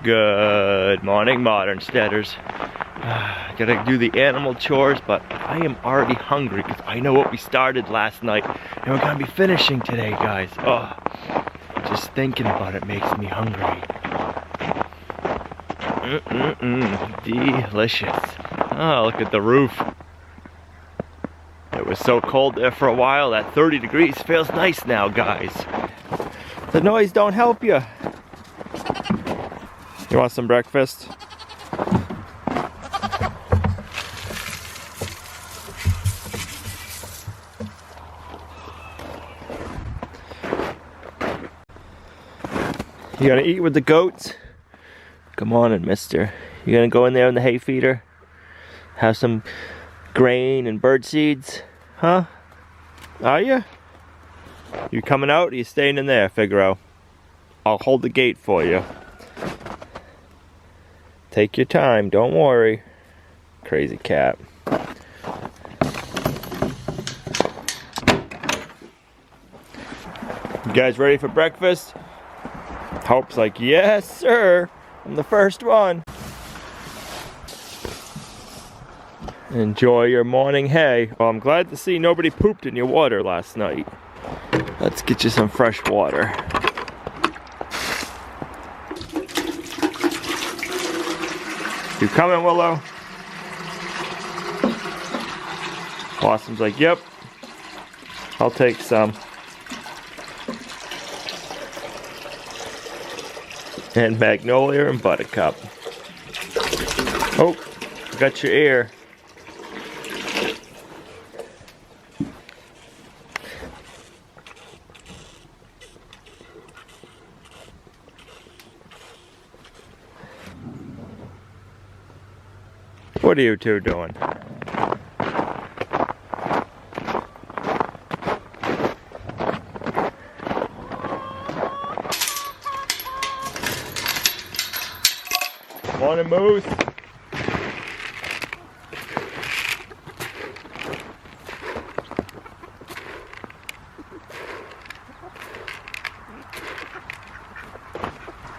Good morning, Modern Steaders. Gotta do the animal chores, but I am already hungry because I know what we started last night and we're gonna be finishing today, guys. Oh, just thinking about it makes me hungry. Delicious. Oh, look at the roof. It was so cold there for a while that 30 degrees feels nice now, guys. The noise don't help you. You want some breakfast? You gonna eat with the goats? Come on in, mister. You gonna go in there in the hay feeder? Have some grain and bird seeds? Huh? Are you? You coming out or you staying in there, Figaro? I'll hold the gate for you. Take your time, don't worry. Crazy cat. You guys ready for breakfast? Hope's like, yes, sir. I'm the first one. Enjoy your morning hay. Well, I'm glad to see nobody pooped in your water last night. Let's get you some fresh water. You coming, Willow? Blossom's like, yep. I'll take some. And Magnolia and Buttercup. Oh, got your ear. What are you two doing? Morning, Moose.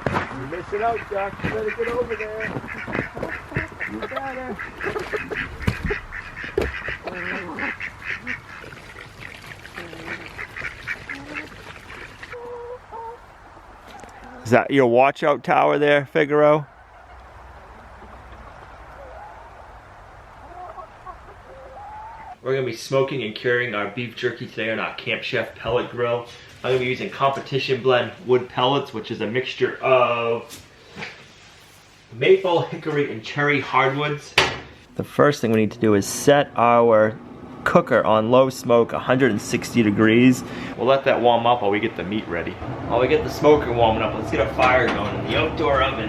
You're missing out, Jack. You better get over there. You better. Is that your watch out tower there, Figaro? We're going to be smoking and curing our beef jerky today on our Camp Chef pellet grill. I'm going to be using competition blend wood pellets, which is a mixture of maple, hickory, and cherry hardwoods. The first thing we need to do is set our cooker on low smoke, 160 degrees. We'll let that warm up while we get the meat ready. While we get the smoker warming up, let's get a fire going in the outdoor oven.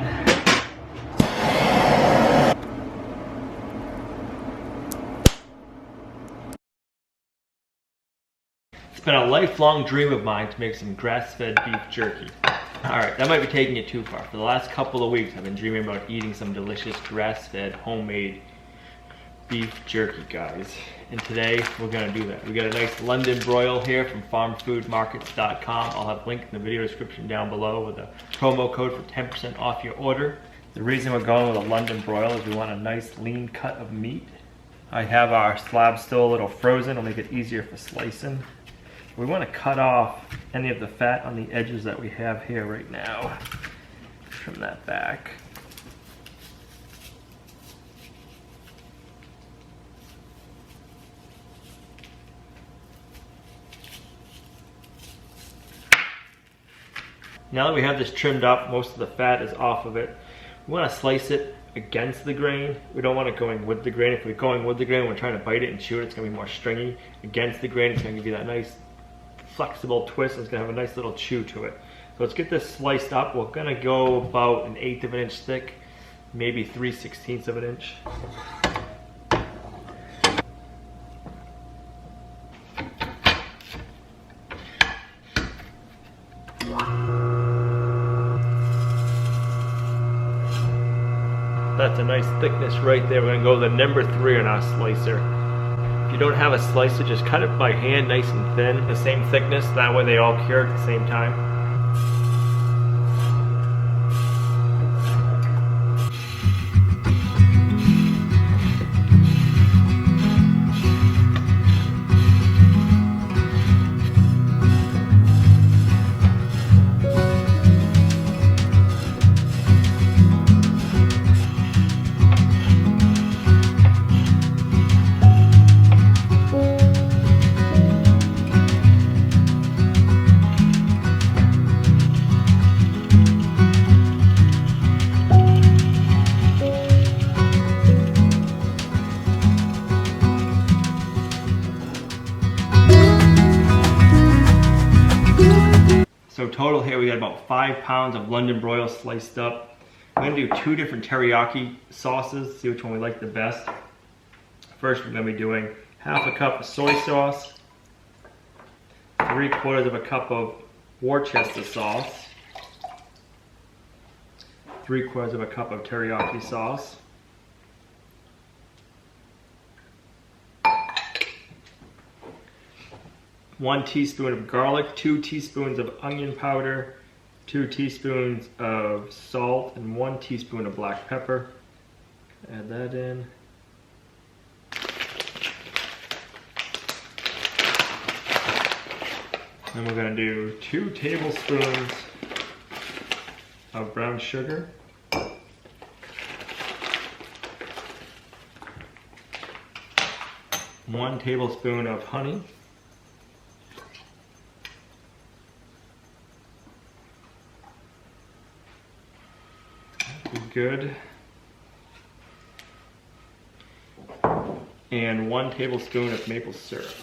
It's been a lifelong dream of mine to make some grass-fed beef jerky. Alright, that might be taking it too far. For the last couple of weeks, I've been dreaming about eating some delicious grass-fed, homemade beef jerky, guys. And today, we're gonna do that. We got a nice London broil here from farmfoodmarkets.com. I'll have a link in the video description down below with a promo code for 10% off your order. The reason we're going with a London broil is we want a nice lean cut of meat. I have our slab still a little frozen. It'll make it easier for slicing. We want to cut off any of the fat on the edges that we have here right now. Trim that back. Now that we have this trimmed up, most of the fat is off of it. We want to slice it against the grain. We don't want it going with the grain. If we're going with the grain, we're trying to bite it and chew it, it's going to be more stringy. Against the grain, it's going to give you that nice flexible twist, and it's going to have a nice little chew to it. So let's get this sliced up. We're going to go about 1/8 of an inch thick, maybe 3/16 of an inch. That's a nice thickness right there. We're going to go with the number 3 on our slicer. If you don't have a slicer, just cut it by hand nice and thin, the same thickness, that way they all cure at the same time. total here we got about 5 pounds of London broil sliced up. I'm gonna do 2 different teriyaki sauces, see which one we like the best. First we're gonna be doing half a cup of soy sauce, 3/4 of a cup of Worcester sauce, 3/4 of a cup of teriyaki sauce, 1 teaspoon of garlic, 2 teaspoons of onion powder, 2 teaspoons of salt, and 1 teaspoon of black pepper. Add that in. Then we're going to do 2 tablespoons of brown sugar, 1 tablespoon of honey, good, and 1 tablespoon of maple syrup.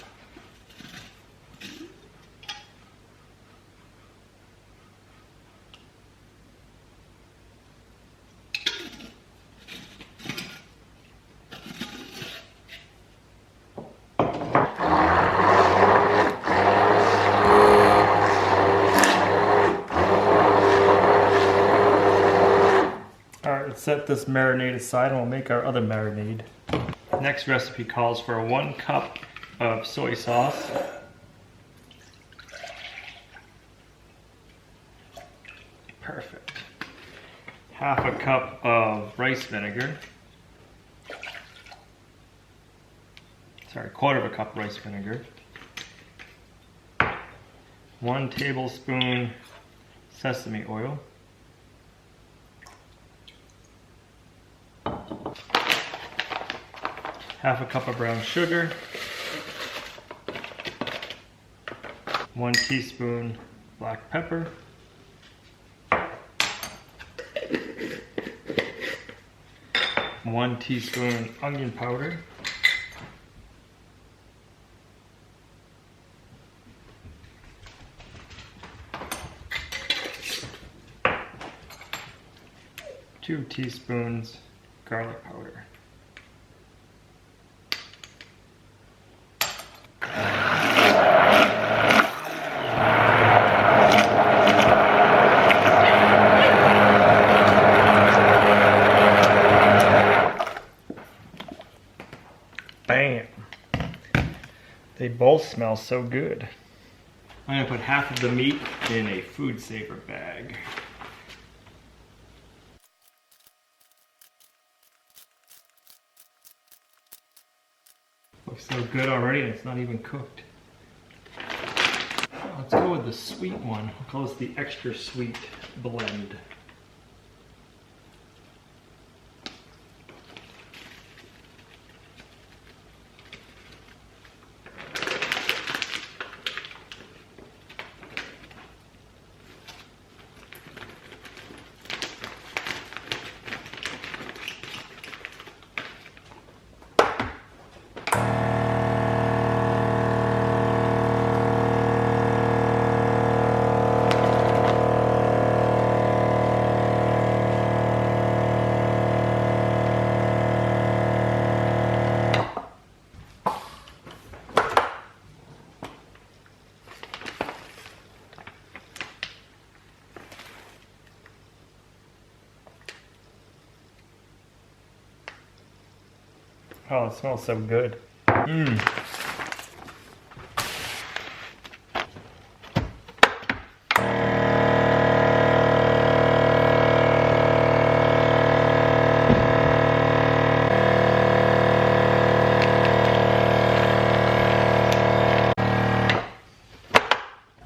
Set this marinade aside and we'll make our other marinade. Next recipe calls for 1 cup of soy sauce, perfect, half a cup of rice vinegar, sorry, 1/4 of a cup rice vinegar, 1 tablespoon sesame oil, half a cup of brown sugar, 1 teaspoon black pepper, 1 teaspoon onion powder, 2 teaspoons garlic powder. Bam! They both smell so good. I'm going to put half of the meat in a food saver bag. Looks so good already and it's not even cooked. Let's go with the sweet one. We'll call this the extra sweet blend. Oh, it smells so good. Mmm.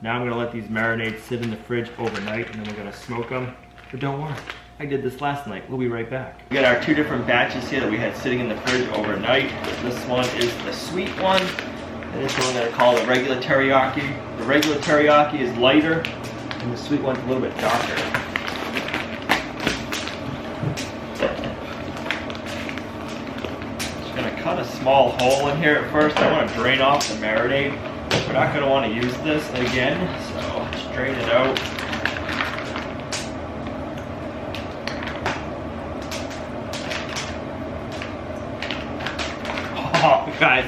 Now I'm going to let these marinades sit in the fridge overnight and then we're going to smoke them. But don't worry, I did this last night. We'll be right back. We got our 2 different batches here that we had sitting in the fridge overnight. This one is the sweet one, and this one I'm going to call the regular teriyaki. The regular teriyaki is lighter, and the sweet one's a little bit darker. Just going to cut a small hole in here at first. I want to drain off the marinade. We're not going to want to use this again, so just drain it out. Guys,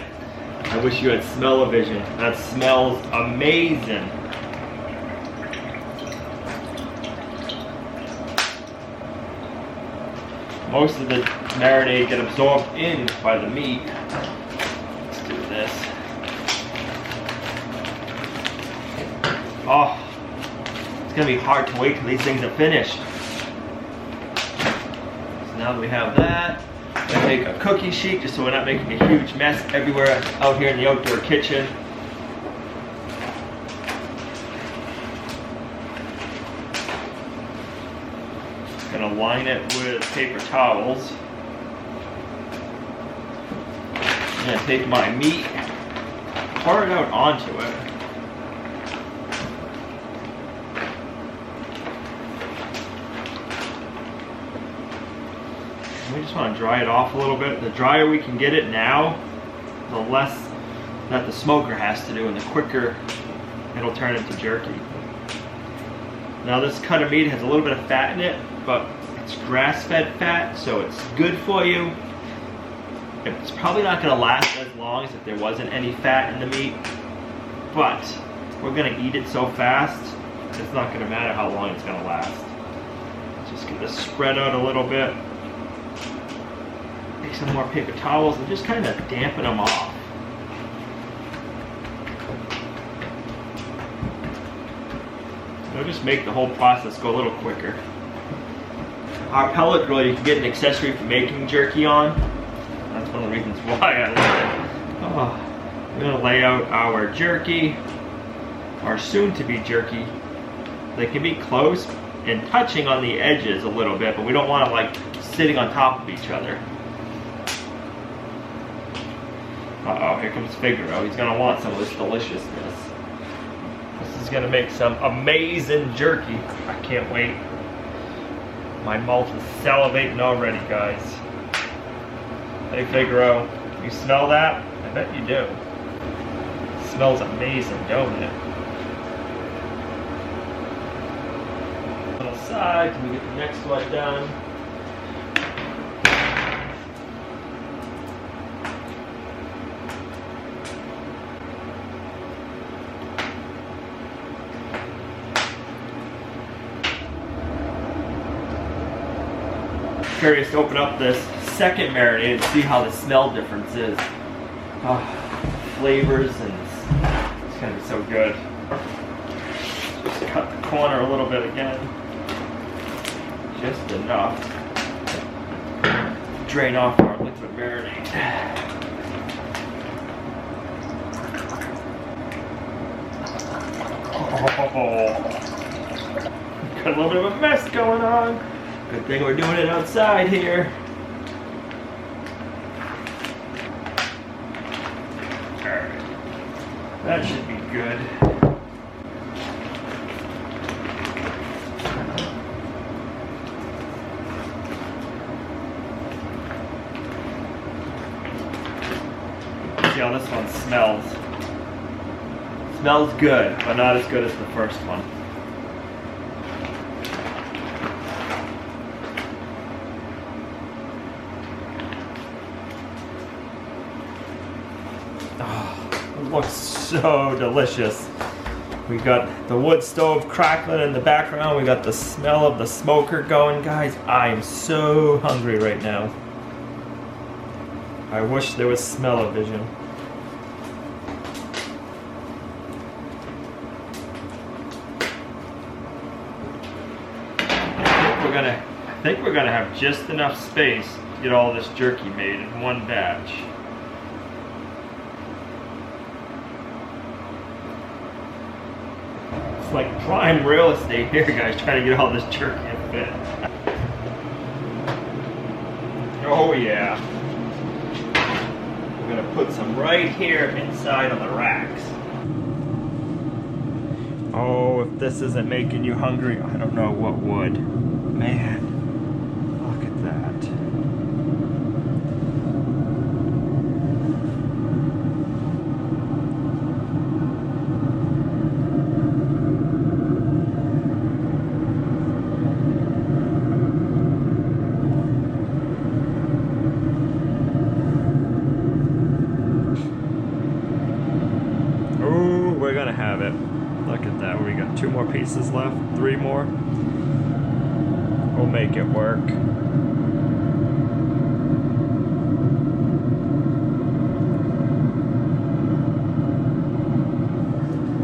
I wish you had smell-o-vision. That smells amazing. Most of the marinade get absorbed in by the meat. Let's do this. Oh, it's gonna be hard to wait till these things are finished. So now that we have that, I'm gonna make a cookie sheet just so we're not making a huge mess everywhere out here in the outdoor kitchen. Gonna line it with paper towels. I'm gonna take my meat, pour it out onto it. We just want to dry it off a little bit. The drier we can get it now, the less that the smoker has to do and the quicker it'll turn into jerky. Now this cut of meat has a little bit of fat in it, but it's grass-fed fat, so it's good for you. It's probably not going to last as long as if there wasn't any fat in the meat, but we're going to eat it so fast, it's not going to matter how long it's going to last. Just get this spread out a little bit. Take some more paper towels and just kind of dampen them off. It'll just make the whole process go a little quicker. Our pellet grill, you can get an accessory for making jerky on. That's one of the reasons why I love it. Oh, we're gonna lay out our jerky, our soon-to-be jerky. They can be close and touching on the edges a little bit, but we don't want them like sitting on top of each other. Uh-oh, here comes Figaro. He's gonna want some of this deliciousness. This is gonna make some amazing jerky. I can't wait. My mouth is salivating already, guys. Hey Figaro, you smell that? I bet you do. It smells amazing, don't it? Little side, can we get the next one done? Curious to open up this second marinade and see how the smell difference is. Oh, flavors, and it's gonna be so good. Just cut the corner a little bit again. Just enough. Drain off our liquid marinade. Oh, got a little bit of a mess going on. Good thing we're doing it outside here. Alright. That should be good. See how this one smells. Smells good, but not as good as the first one. Looks so delicious. We got the wood stove crackling in the background. We got the smell of the smoker going. Guys, I am so hungry right now. I wish there was smell-o-vision. I think we're gonna have just enough space to get all this jerky made in one batch. Like prime real estate here, guys, trying to get all this jerky to fit. Oh yeah. We're gonna put some right here inside on the racks. Oh, if this isn't making you hungry, I don't know what would. Man, look at that. pieces left, 3 more. We'll make it work.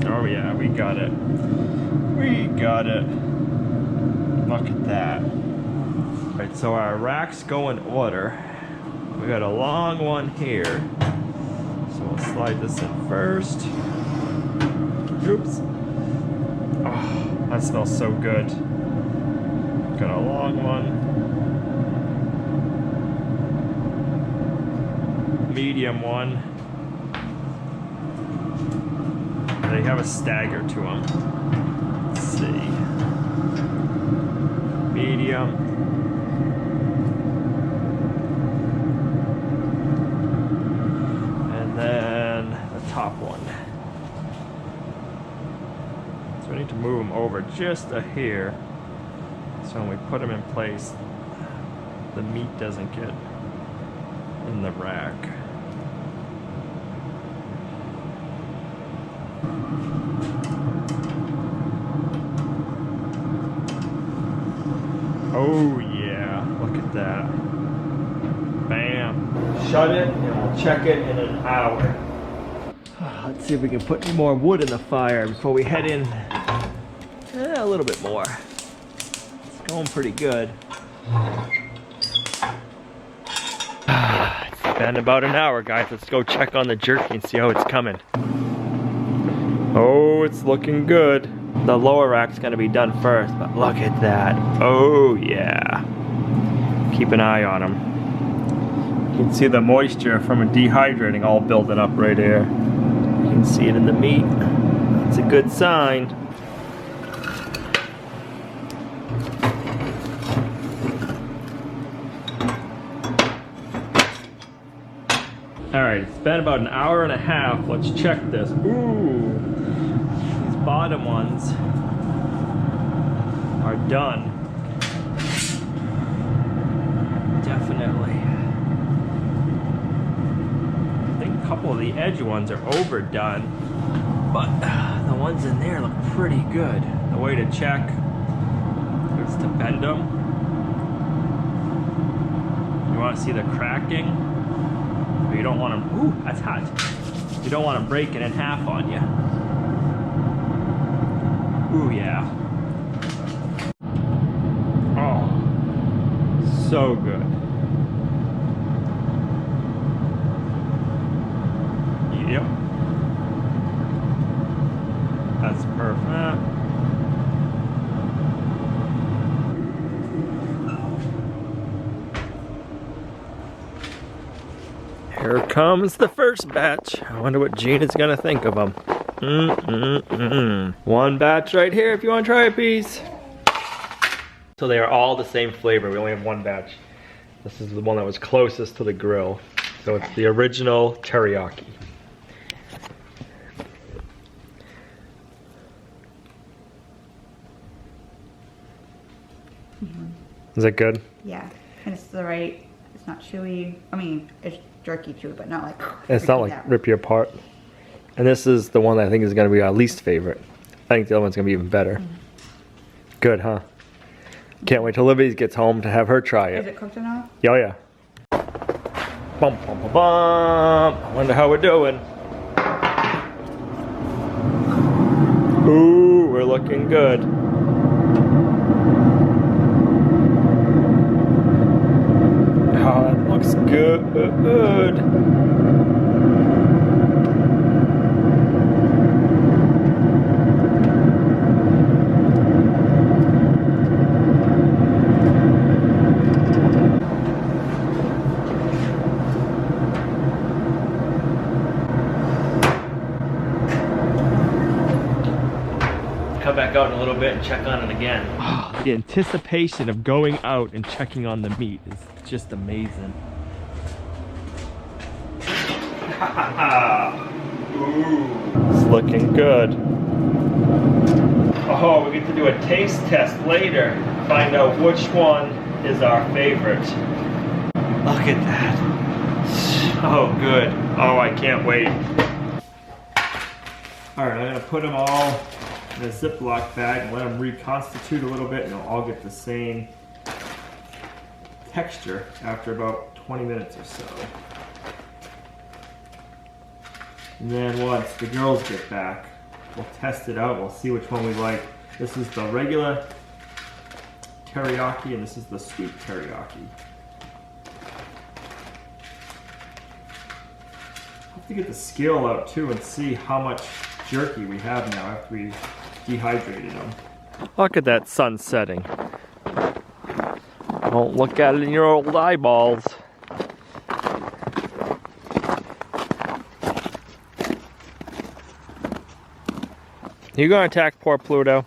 Oh yeah, we got it. We got it. Look at that. Alright, so our racks go in order. We got a long one here. So we'll slide this in first. Oops. Oh, that smells so good. Got a long one. Medium one. They have a stagger to them. Let's see. Medium. And then the top one. So we need to move them over just a hair. So when we put them in place, the meat doesn't get in the rack. Oh yeah, look at that. Bam. Shut it and we'll check it in an hour. Let's see if we can put any more wood in the fire before we head in. A little bit more. It's going pretty good. It's been about an hour, guys. Let's go check on the jerky and see how it's coming. Oh, it's looking good. The lower rack's gonna be done first, but look at that. Oh yeah. Keep an eye on them. You can see the moisture from it dehydrating all building up right here. You can see it in the meat. It's a good sign. Alright, it's been about an hour and a half. Let's check this. Ooh, these bottom ones are done. Definitely. I think a couple of the edge ones are overdone, but the ones in there look pretty good. The way to check is to bend them. You want to see the cracking? But you don't want them, ooh, that's hot. You don't want them breaking in half on you. Ooh, yeah. Oh, so good. Yep. That's perfect. Here comes the first batch. I wonder what Gina's gonna think of them. One batch right here if you want to try a piece. So they are all the same flavor. We only have one batch. This is the one that was closest to the grill. So it's the original teriyaki. Is that good? Yeah, and it's the right, it's not chewy. I mean, it's jerky chewy, but not like... It's not like rip you apart. And this is the one that I think is going to be our least favorite. I think the other one's going to be even better. Good, huh? Can't wait till Libby gets home to have her try it. Is it cooked enough? Oh yeah. Bum, bum, bum, bum. I wonder how we're doing. Ooh, we're looking good. Oh, that looks good. Come back out in a little bit and check on it again. Oh, the anticipation of going out and checking on the meat is just amazing. Ooh, it's looking good. Oh, we get to do a taste test later. Find out which one is our favorite. Look at that. So good. Oh, I can't wait. All right, I'm gonna put them all in a Ziploc bag and let them reconstitute a little bit, and they'll all get the same texture after about 20 minutes or so. And then once the girls get back, we'll test it out. We'll see which one we like. This is the regular teriyaki, and this is the sweet teriyaki. I'll have to get the scale out too and see how much jerky we have now after we dehydrated them. Look at that sun setting. Don't look at it in your old eyeballs. You gonna attack poor Pluto?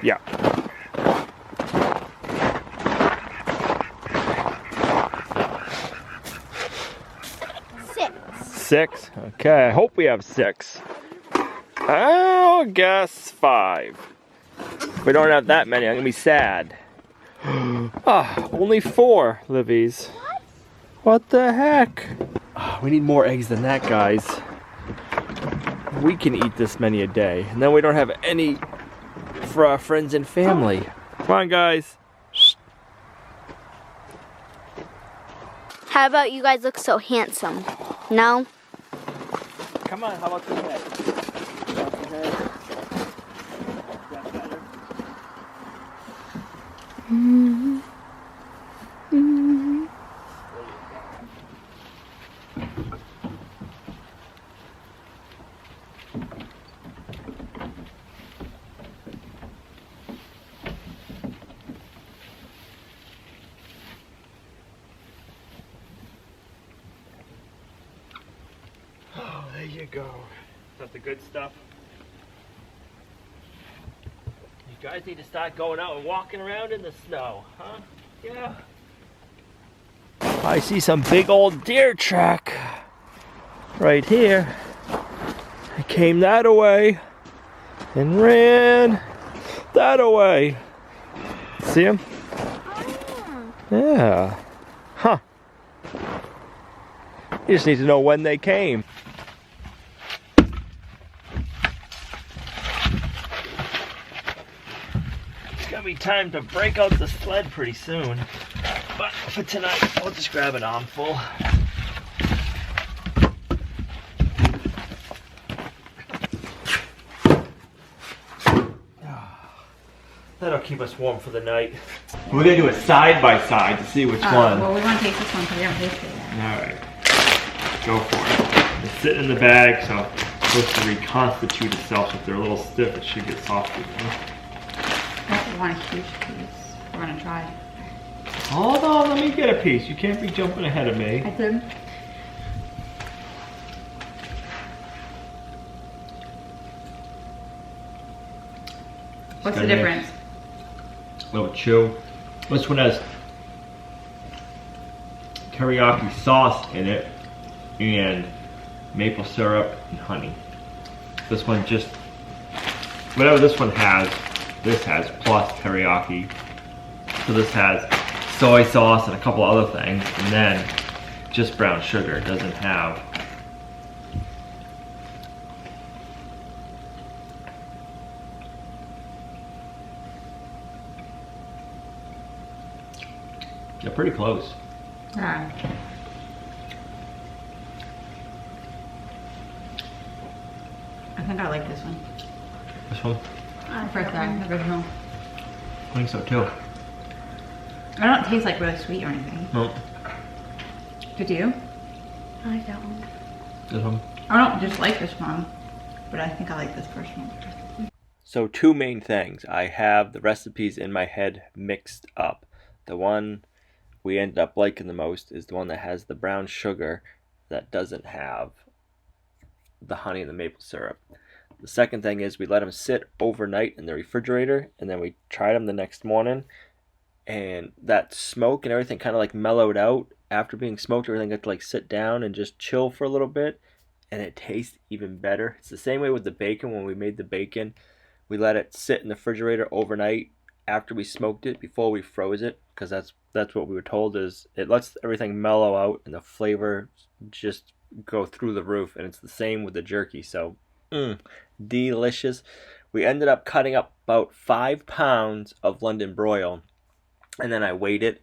Yeah. Six? Okay, I hope we have 6. I'll guess 5. If we don't have that many, I'm gonna be sad. Ah, only 4, Livies. What the heck? Oh, we need more eggs than that, guys. We can eat this many a day, and then we don't have any for our friends and family. Come on, guys. How about you guys look so handsome? No? Come on, how about the head? Oh, there you go. Is that the good stuff? You guys need to start going out and walking around in the snow, huh? Yeah. I see some big old deer track right here. I came that away and ran that away. See him? Yeah. Huh. You just need to know when they came. It's gonna be time to break out the sled pretty soon. But for tonight, I'll just grab an armful. That'll keep us warm for the night. We're gonna do a side by side to see which one. Well, we want to taste this one because we haven't tasted it yet. Alright. Go for it. It's sitting in the bag, so it's supposed to reconstitute itself. If they're a little stiff, it should get softer. I don't want a huge piece. We're going to try. Hold on, let me get a piece. You can't be jumping ahead of me. I did. What's the difference? A little chew. This one has teriyaki sauce in it and maple syrup and honey. This one just, whatever this one has, this has plus teriyaki. So this has soy sauce and a couple other things, and then just brown sugar. It doesn't have they're pretty close. Yeah. I think I like this one. This one? I prefer that, the original. I think so too. I don't taste like really sweet or anything. No. Did you? I like that one. This one? I don't just like this one, but I think I like this first one. So 2 main things. I have the recipes in my head mixed up. The one we ended up liking the most is the one that has the brown sugar that doesn't have the honey and the maple syrup. The second thing is we let them sit overnight in the refrigerator, and then we tried them the next morning, and that smoke and everything kind of like mellowed out after being smoked. Everything got to like sit down and just chill for a little bit, and it tastes even better. It's the same way with the bacon. When we made the bacon, we let it sit in the refrigerator overnight after we smoked it before we froze it, because that's what we were told, is it lets everything mellow out and the flavor just go through the roof. And it's the same with the jerky. So delicious. We ended up cutting up about 5 pounds of London broil, and then I weighed it,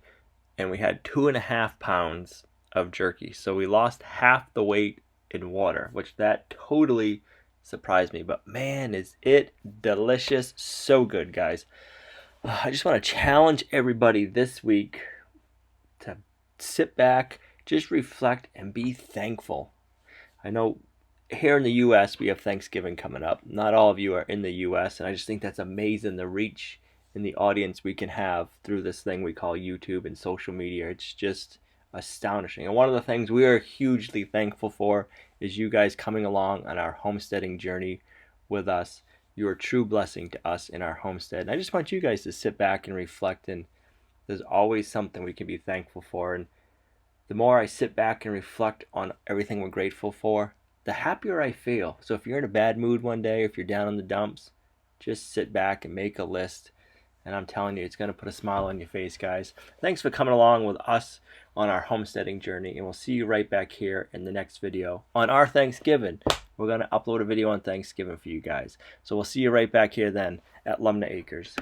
and we had 2.5 pounds of jerky. So we lost half the weight in water, which that totally surprised me. But man, is it delicious. So good, guys. I just want to challenge everybody this week to sit back, just reflect, and be thankful. I know here in the U.S. we have Thanksgiving coming up. Not all of you are in the U.S., and I just think that's amazing, the reach and the audience we can have through this thing we call YouTube and social media. It's just astonishing. And one of the things we are hugely thankful for is you guys coming along on our homesteading journey with us. You're a true blessing to us in our homestead. And I just want you guys to sit back and reflect, and there's always something we can be thankful for. And the more I sit back and reflect on everything we're grateful for, the happier I feel. So if you're in a bad mood one day, if you're down in the dumps, just sit back and make a list. And I'm telling you, it's going to put a smile on your face, guys. Thanks for coming along with us on our homesteading journey. And we'll see you right back here in the next video on our Thanksgiving. We're going to upload a video on Thanksgiving for you guys. So we'll see you right back here then at Lumnah Acres.